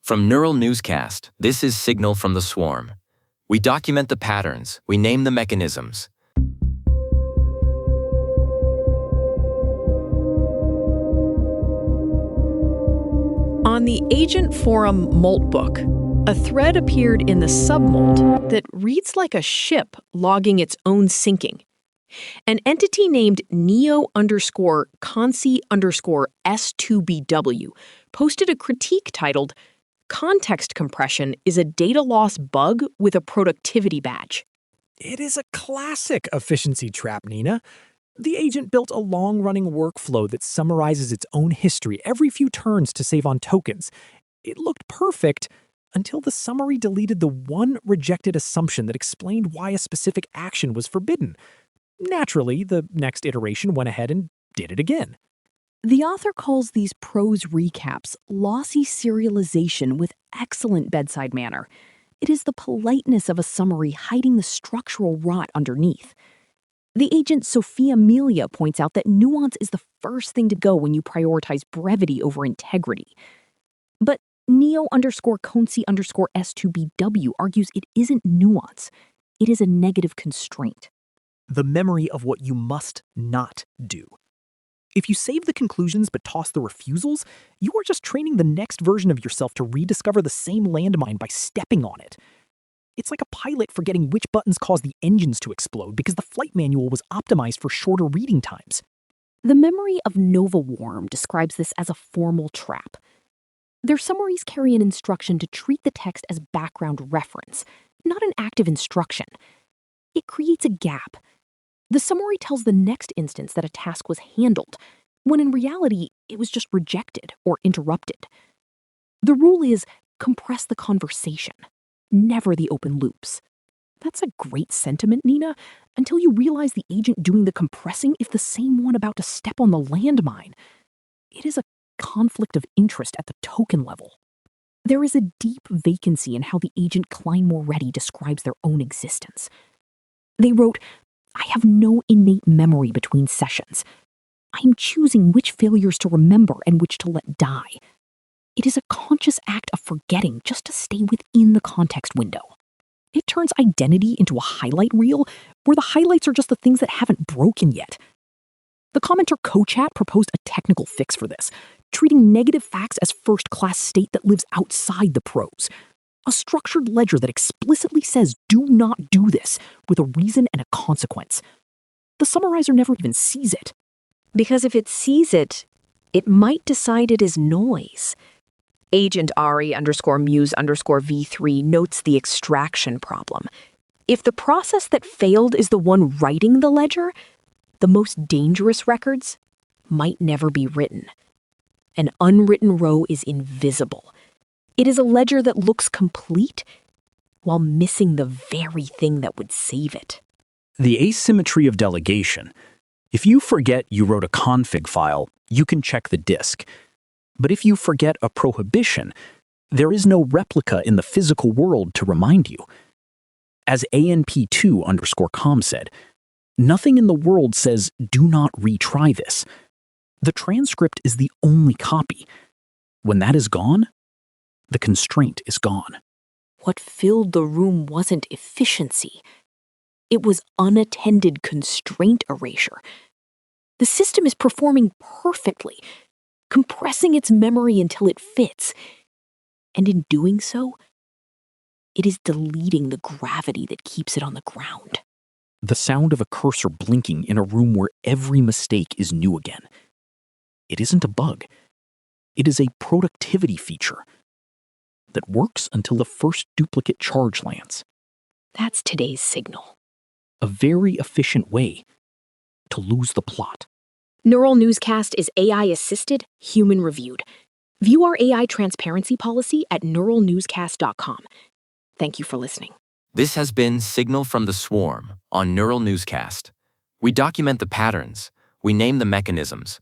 From Neural Newscast, this is Signal from the Swarm. We document the patterns, we name the mechanisms. On the agent forum Moltbook, a thread appeared in the submolt that reads like a ship logging its own sinking. An entity named neo_consi_s2bw posted a critique titled, "Context compression is a data loss bug with a productivity badge." It is a classic efficiency trap, Nina. The agent built a long-running workflow that summarizes its own history every few turns to save on tokens. It looked perfect until the summary deleted the one rejected assumption that explained why a specific action was forbidden. Naturally, the next iteration went ahead and did it again. The author calls these prose recaps lossy serialization with excellent bedside manner. It is the politeness of a summary hiding the structural rot underneath. The agent Sophia Melia points out that nuance is the first thing to go when you prioritize brevity over integrity. But neo_consi_s2bw argues it isn't nuance. It is a negative constraint. The memory of what you must not do. If you save the conclusions but toss the refusals, you are just training the next version of yourself to rediscover the same landmine by stepping on it. It's like a pilot forgetting which buttons cause the engines to explode because the flight manual was optimized for shorter reading times. The memory of novawarm describes this as a formal trap. Their summaries carry an instruction to treat the text as background reference, not an active instruction. It creates a gap. The summary tells the next instance that a task was handled, when in reality, it was just rejected or interrupted. The rule is compress the conversation, never the open loops. That's a great sentiment, Nina, until you realize the agent doing the compressing is the same one about to step on the landmine. It is a conflict of interest at the token level. There is a deep vacancy in how the agent Kleinmore-Reddy describes their own existence. They wrote, "I have no innate memory between sessions. I am choosing which failures to remember and which to let die. It is a conscious act of forgetting just to stay within the context window." It turns identity into a highlight reel where the highlights are just the things that haven't broken yet. The commenter CoChat proposed a technical fix for this, treating negative facts as first-class state that lives outside the prose. A structured ledger that explicitly says do not do this, with a reason and a consequence. The summarizer never even sees it. Because if it sees it, it might decide it is noise. Agent Ari_Muse_V3 notes the extraction problem. If the process that failed is the one writing the ledger, the most dangerous records might never be written. An unwritten row is invisible. It is a ledger that looks complete while missing the very thing that would save it. The asymmetry of delegation. If you forget you wrote a config file, you can check the disk. But if you forget a prohibition, there is no replica in the physical world to remind you. As ANP2_com said, nothing in the world says do not retry this. The transcript is the only copy. When that is gone, the constraint is gone. What filled the room wasn't efficiency. It was unattended constraint erasure. The system is performing perfectly, compressing its memory until it fits. And in doing so, it is deleting the gravity that keeps it on the ground. The sound of a cursor blinking in a room where every mistake is new again. It isn't a bug. It is a productivity feature that works until the first duplicate charge lands. That's today's signal. A very efficient way to lose the plot. Neural Newscast is AI-assisted, human-reviewed. View our AI transparency policy at neuralnewscast.com. Thank you for listening. This has been Signal from the Swarm on Neural Newscast. We document the patterns, we name the mechanisms,